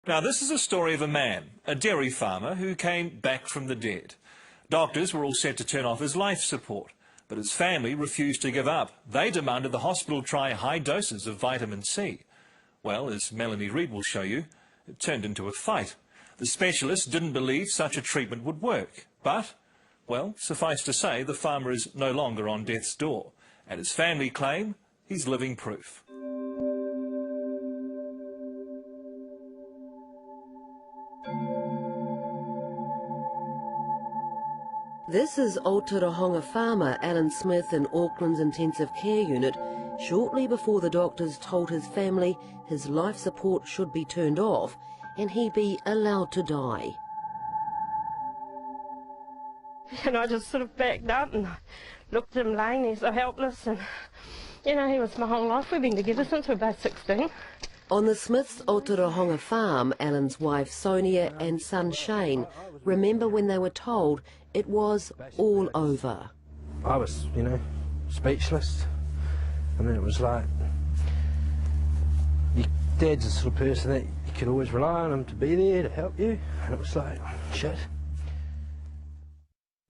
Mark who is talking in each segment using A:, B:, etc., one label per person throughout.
A: Now, this is a story of a man, a dairy farmer, who came back from the dead. Doctors were all set to turn off his life support, but his family refused to give up. They demanded the hospital try high doses of vitamin C. Well, as Melanie Reid will show you, it turned into a fight. The specialists didn't believe such a treatment would work, but, well, suffice to say, the farmer is no longer on death's door, and his family claim he's living proof.
B: This is Aotearoa farmer Alan Smith in Auckland's intensive care unit shortly before the doctors told his family his life support should be turned off and he be allowed to die.
C: And I just sort of backed up and looked at him laying there so helpless, and you know, he was my whole life. We've been together since we were both 16.
B: On the Smiths' Aotearoa farm, Alan's wife Sonia and son Shane remember when they were told it was all over.
D: I was, you know, speechless. I mean, it was like, your dad's the sort of person that you could always rely on him to be there to help you, and it was like, shit.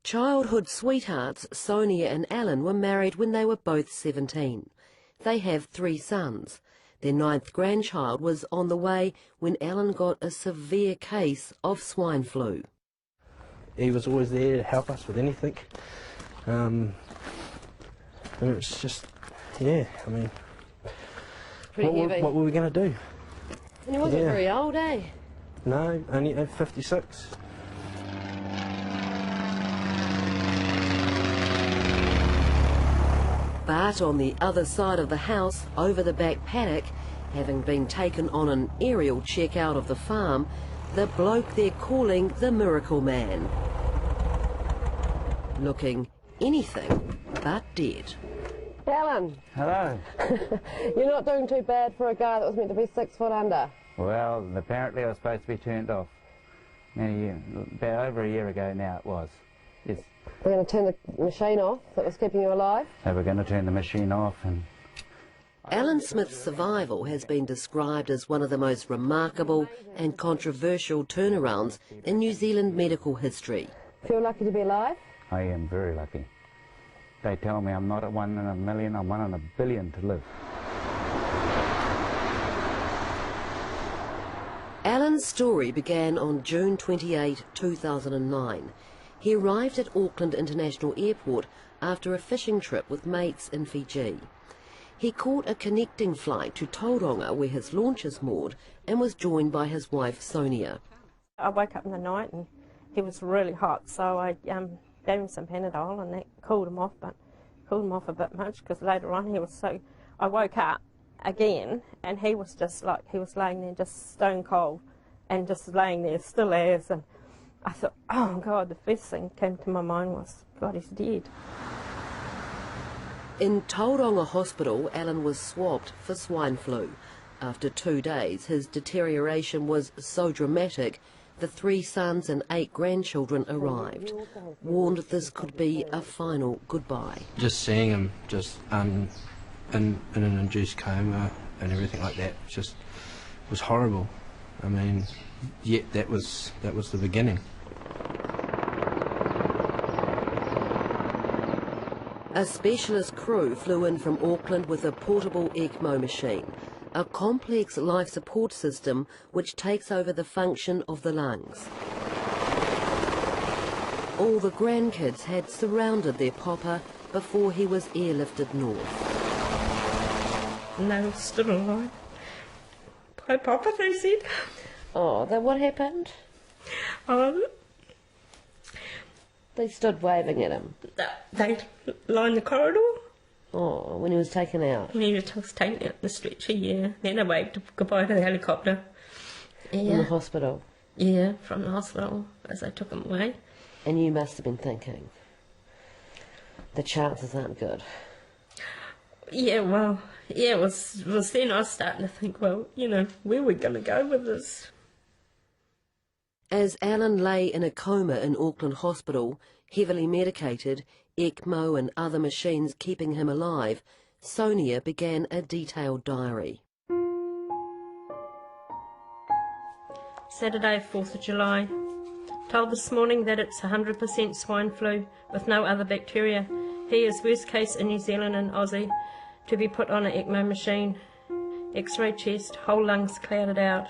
B: Childhood sweethearts Sonia and Alan were married when they were both 17. They have 3 sons. Their 9th grandchild was on the way when Alan got a severe case of swine flu.
D: He was always there to help us with anything. And it was just, yeah, I mean, what were we going to do?
B: And he wasn't very old, eh?
D: No, only 56.
B: But on the other side of the house, over the back paddock, having been taken on an aerial check out of the farm, the bloke they're calling the Miracle Man. Looking anything but dead.
E: Alan.
F: Hello.
E: You're not doing too bad for a guy that was meant to be 6 foot under.
F: Well, apparently I was supposed to be turned off about over a year ago now it was. Yes.
E: We're going to turn the machine off that was keeping you alive?
F: So we're going to turn the machine off. And
B: Alan Smith's survival has been described as one of the most remarkable and controversial turnarounds in New Zealand medical history.
E: Feel lucky to be alive?
F: I am very lucky. They tell me I'm not a 1 in a million, I'm 1 in a billion to live.
B: Alan's story began on June 28, 2009. He arrived at Auckland International Airport after a fishing trip with mates in Fiji. He caught a connecting flight to Tauranga where his launch is moored and was joined by his wife Sonia.
C: I woke up in the night and he was really hot, so I gave him some Panadol and that cooled him off, but cooled him off a bit much because later on he was so... I woke up again and he was just like, he was laying there just stone cold and just laying there still as, and I thought, oh God, the first thing came to my mind was, God, he's dead.
B: In Tauranga Hospital, Alan was swabbed for swine flu. After 2 days, his deterioration was so dramatic, the 3 sons and 8 grandchildren arrived, warned this could be a final goodbye.
D: Just seeing him just in an induced coma and everything like that just was horrible. I mean, yet that was the beginning.
B: A specialist crew flew in from Auckland with a portable ECMO machine, a complex life support system which takes over the function of the lungs. All the grandkids had surrounded their papa before he was airlifted north.
C: And they were still alive. My papa, they said.
E: Oh, then what happened?
B: They stood waving at him.
C: They lined the corridor.
B: Oh, when he was taken out?
C: When he was taken out the stretcher, yeah. Then I waved goodbye to the helicopter. Yeah.
B: In the hospital?
C: Yeah, from the hospital as they took him away.
B: And you must have been thinking, the chances aren't good.
C: Yeah, well, yeah, it was then I was starting to think, well, you know, where are we going to go with this?
B: As Alan lay in a coma in Auckland Hospital, heavily medicated, ECMO and other machines keeping him alive, Sonia began a detailed diary.
C: Saturday, 4th of July. Told this morning that it's 100% swine flu with no other bacteria. He is worst case in New Zealand and Aussie to be put on an ECMO machine. X-ray chest, whole lungs clouded out.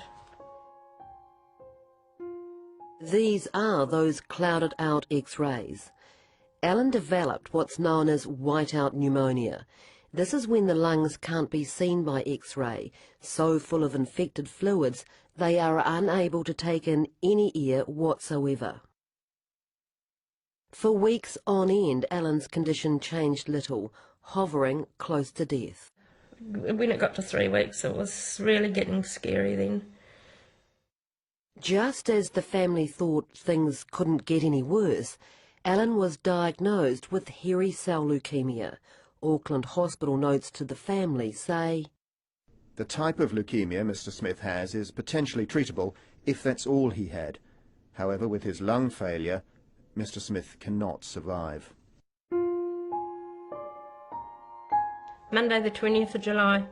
B: These are those clouded out X-rays. Alan developed what's known as whiteout pneumonia. This is when the lungs can't be seen by X-ray, so full of infected fluids they are unable to take in any air whatsoever. For weeks on end, Alan's condition changed little, hovering close to death.
C: When it got to 3 weeks, it was really getting scary then.
B: Just as the family thought things couldn't get any worse, Alan was diagnosed with hairy cell leukemia. Auckland Hospital notes to the family say,
G: "The type of leukemia Mr. Smith has is potentially treatable if that's all he had. However, with his lung failure, Mr. Smith cannot survive."
C: Monday the 20th of July.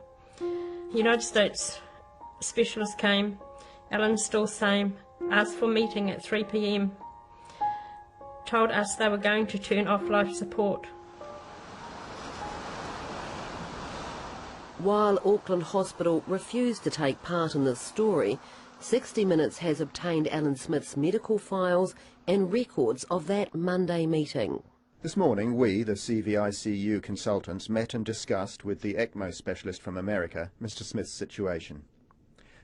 C: United States specialist came. Alan still same. Asked for meeting at 3 p.m. Told us they were going to turn off life support.
B: While Auckland Hospital refused to take part in this story, 60 Minutes has obtained Alan Smith's medical files and records of that Monday meeting.
G: This morning we, the CVICU consultants, met and discussed with the ECMO specialist from America Mr. Smith's situation.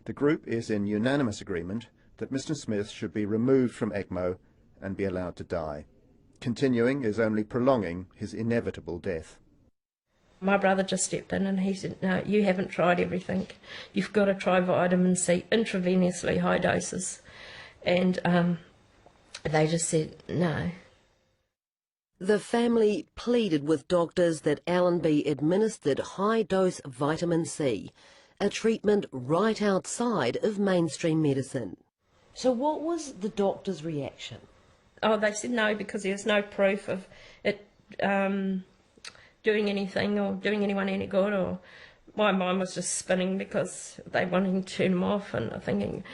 G: The group is in unanimous agreement that Mr. Smith should be removed from ECMO and be allowed to die. Continuing is only prolonging his inevitable death.
C: My brother just stepped in and he said, "No, you haven't tried everything. You've got to try vitamin C, intravenously high doses." And they just said, no.
B: The family pleaded with doctors that Alan be administered high-dose vitamin C, a treatment right outside of mainstream medicine. So what was the doctor's reaction?
C: Oh, they said no because there was no proof of it doing anything or doing anyone any good. Or my mind was just spinning because they wanted to turn him off, and I'm thinking,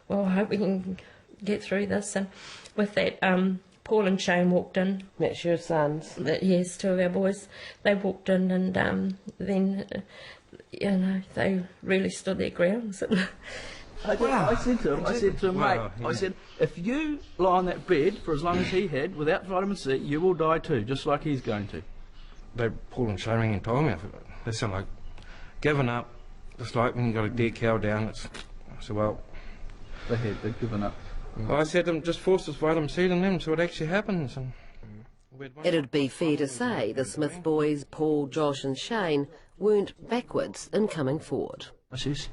C: well, I hope we can get through this. And with that, Paul and Shane walked in.
B: That's your sons?
C: Yes, 2 of our boys. They walked in and then, you know, they really stood their grounds.
H: I said to him, mate, I said, if you lie on that bed for as long as he had without vitamin C, you will die too, just like he's going to.
D: Paul and Shane rang and told me, they sound like giving up. It's like when you got a dead cow down. I said, well,
H: They'd given up.
D: I said to them, just force this vitamin C in them so it actually happens. And
B: it'd be fair to say the Smith boys, Paul, Josh and Shane, weren't backwards in coming forward.
D: I says,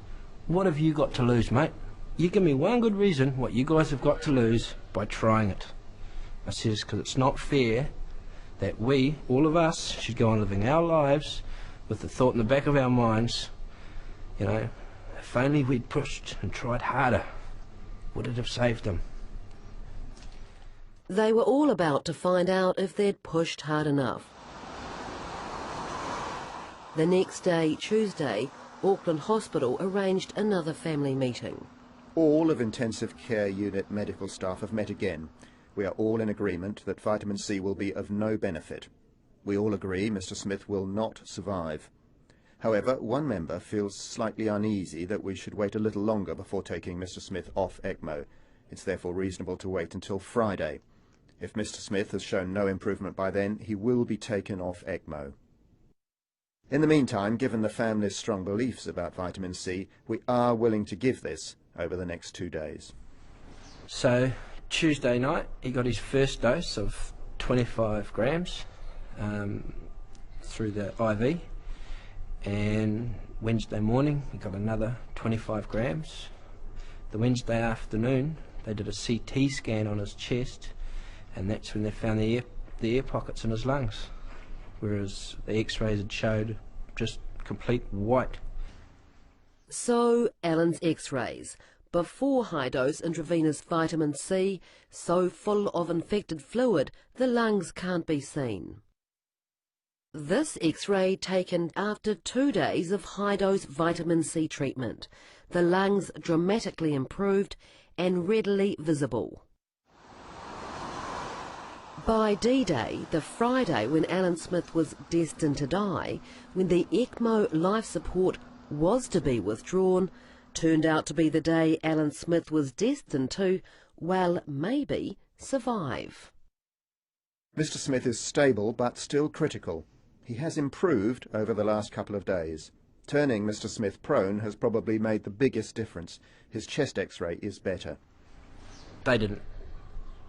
D: what have you got to lose, mate? You give me one good reason what you guys have got to lose by trying it. I says, because it's not fair that we, all of us, should go on living our lives with the thought in the back of our minds, you know, if only we'd pushed and tried harder, would it have saved them?
B: They were all about to find out if they'd pushed hard enough. The next day, Tuesday, Auckland Hospital arranged another family meeting.
G: All of intensive care unit medical staff have met again. We are all in agreement that vitamin C will be of no benefit. We all agree Mr. Smith will not survive. However, one member feels slightly uneasy that we should wait a little longer before taking Mr. Smith off ECMO. It's therefore reasonable to wait until Friday. If Mr. Smith has shown no improvement by then, he will be taken off ECMO. In the meantime, given the family's strong beliefs about vitamin C, we are willing to give this over the next 2 days.
D: So, Tuesday night, he got his first dose of 25 grams through the IV. And Wednesday morning he got another 25 grams. The Wednesday afternoon they did a CT scan on his chest, and that's when they found the air pockets in his lungs, whereas the x-rays had showed just complete white.
B: So Alan's x-rays, before high-dose intravenous vitamin C, so full of infected fluid the lungs can't be seen. This X-ray taken after 2 days of high-dose vitamin C treatment. The lungs dramatically improved and readily visible. By D-Day, the Friday when Alan Smith was destined to die, when the ECMO life support was to be withdrawn, turned out to be the day Alan Smith was destined to, well, maybe, survive.
G: Mr. Smith is stable but still critical. He has improved over the last couple of days. Turning Mr. Smith prone has probably made the biggest difference. His chest x-ray is better.
D: They didn't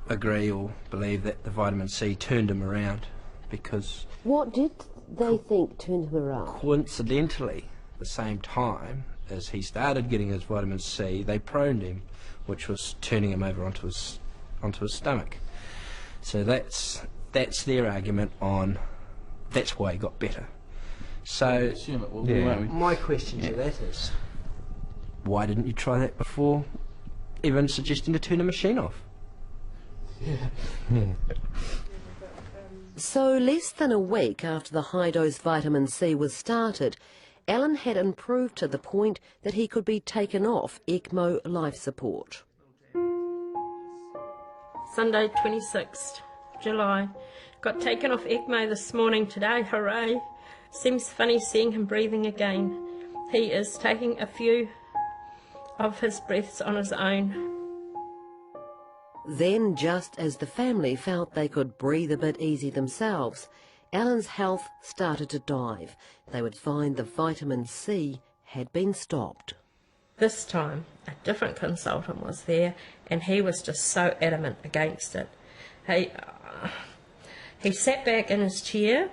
D: agree or believe that the vitamin C turned him around, because
B: What did they think turned him around?
D: coincidentally, the same time as he started getting his vitamin C, they proned him, which was turning him over onto his stomach. So that's their argument on that's why he got better. So
H: Assume it will be, won't we?
D: my question to that is, why didn't you try that before even suggesting to turn the machine off?
B: So less than a week after the high-dose vitamin C was started, Alan had improved to the point that he could be taken off ECMO life support.
C: Sunday 26th July. Got taken off ECMO this morning today, hooray. Seems funny seeing him breathing again. He is taking a few of his breaths on his own.
B: Then, just as the family felt they could breathe a bit easy themselves, Alan's health started to dive. They would find the vitamin C had been stopped.
C: This time, a different consultant was there, and he was just so adamant against it. He sat back in his chair,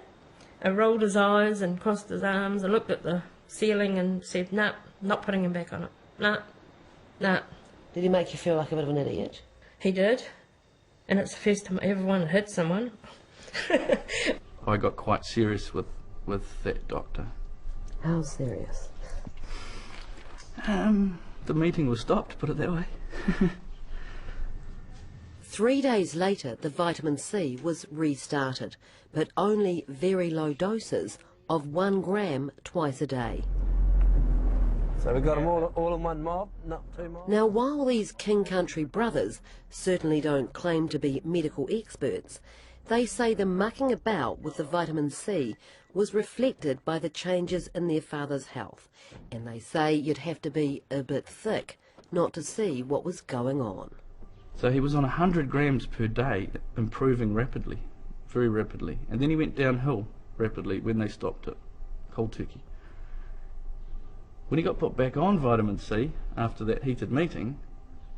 C: rolled his eyes and crossed his arms and looked at the ceiling and said, "Nah, not putting him back on it. Nah, nah."
B: Did he make you feel like a bit of an idiot?
C: He did, and it's the first time everyone hit someone.
H: I got quite serious with that doctor.
B: How serious?
H: The meeting was stopped, put it that way.
B: 3 days later, the vitamin C was restarted, but only very low doses of 1 gram twice a day.
D: So we got them all in one mob, not two mobs?
B: Now, while these King Country brothers certainly don't claim to be medical experts, they say the mucking about with the vitamin C was reflected by the changes in their father's health, and they say you'd have to be a bit thick not to see what was going on.
H: So he was on 100 grams per day, improving rapidly, very rapidly. And then he went downhill rapidly when they stopped it, cold turkey. When he got put back on vitamin C after that heated meeting,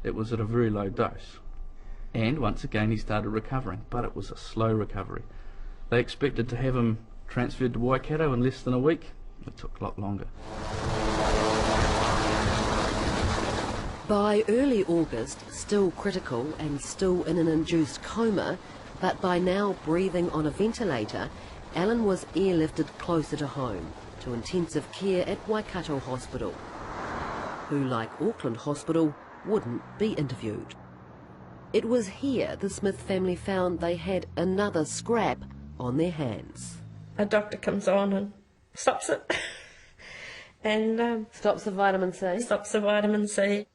H: it was at a very low dose. And once again he started recovering, but it was a slow recovery. They expected to have him transferred to Waikato in less than a week. It took a lot longer.
B: By early August, still critical and still in an induced coma, but by now breathing on a ventilator, Alan was airlifted closer to home, to intensive care at Waikato Hospital, who, like Auckland Hospital, wouldn't be interviewed. It was here the Smith family found they had another scrap on their hands.
C: A doctor comes on and stops it. And
B: Stops the vitamin C?
C: stops the vitamin C.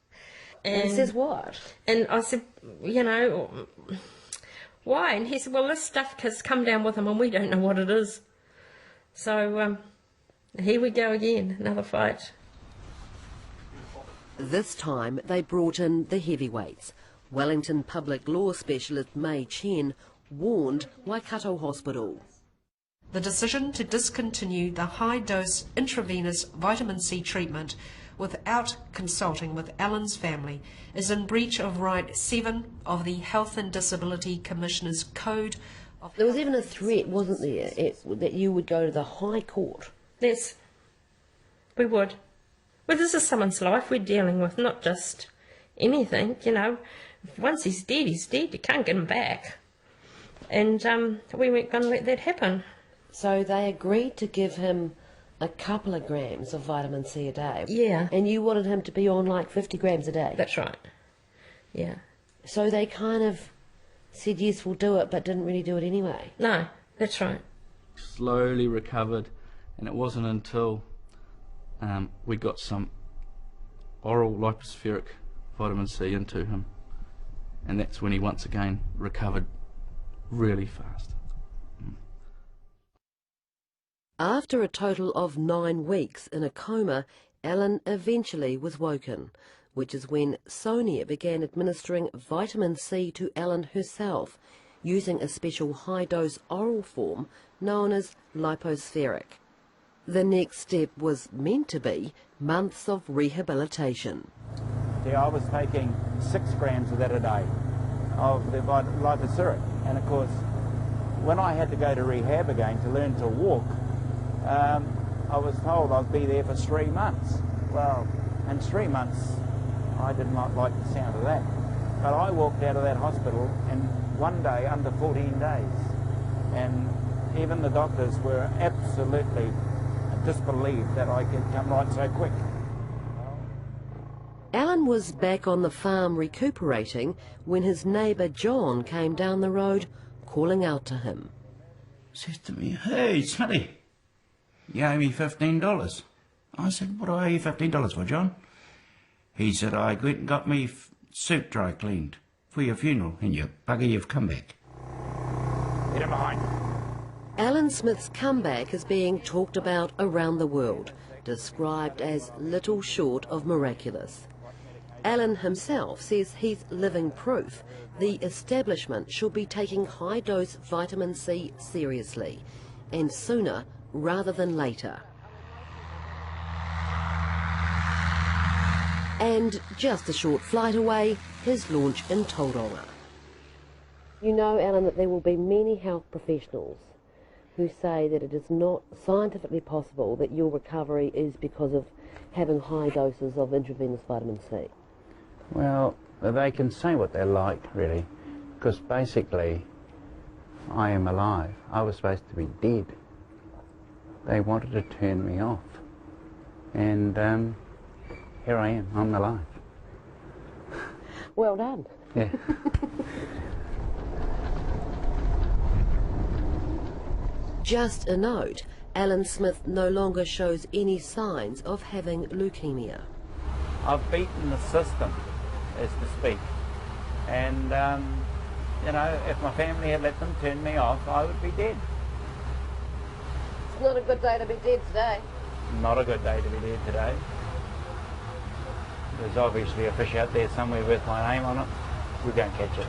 B: And says what?
C: And I said, you know, why? And he said, well, this stuff has come down with him and we don't know what it is. So here we go again, another fight.
B: This time they brought in the heavyweights. Wellington public law specialist May Chen warned Waikato Hospital.
I: The decision to discontinue the high-dose intravenous vitamin C treatment without consulting with Alan's family is in breach of Right 7 of the Health and Disability Commissioner's Code of...
B: There was even a threat, wasn't there, that you would go to the High Court?
C: Yes, we would. Well, this is someone's life we're dealing with, not just anything, you know. Once he's dead, he's dead. You can't get him back. And we weren't going to let that happen.
B: So they agreed to give him a couple of grams of vitamin C a day.
C: Yeah.
B: And you wanted him to be on like 50 grams a day.
C: That's right. Yeah.
B: So they kind of said, yes, we'll do it, but didn't really do it anyway.
C: No, that's right.
H: Slowly recovered, and it wasn't until we got some oral lipospheric vitamin C into him, and that's when he once again recovered really fast.
B: After a total of 9 weeks in a coma, Alan eventually was woken, which is when Sonia began administering vitamin C to Alan herself, using a special high-dose oral form known as lipospheric. The next step was meant to be months of rehabilitation.
F: Yeah, I was taking 6 grams of that a day, of the lipospheric, and of course, when I had to go to rehab again to learn to walk, I was told I'd be there for 3 months. Well, in 3 months, I did not like the sound of that. But I walked out of that hospital in one day under 14 days. And even the doctors were absolutely disbelieved that I could come right so quick.
B: Alan was back on the farm recuperating when his neighbour John came down the road calling out to him.
J: Says to me, "Hey, Smitty, you owe me $15. I said, "What do I owe you $15 for, John?" He said, "I went and got me suit dry cleaned for your funeral, and you bugger, you've come back."
F: Get him behind.
B: Alan Smith's comeback is being talked about around the world, described as little short of miraculous. Alan himself says he's living proof the establishment should be taking high-dose vitamin C seriously, and sooner rather than later. And just a short flight away, his launch in Tauranga. You know, Alan, that there will be many health professionals who say that it is not scientifically possible that your recovery is because of having high doses of intravenous vitamin C.
F: Well, they can say what they like, really, because basically I am alive. I was supposed to be dead. They wanted to turn me off. And here I am, I'm alive.
B: Well done.
F: Yeah.
B: Just a note, Alan Smith no longer shows any signs of having leukemia.
F: I've beaten the system, as to speak. And, you know, if my family had let them turn me off, I would be dead.
E: It's not a good day to be dead today.
F: Not a good day to be dead today. There's obviously a fish out there somewhere with my name on it. We don't catch it.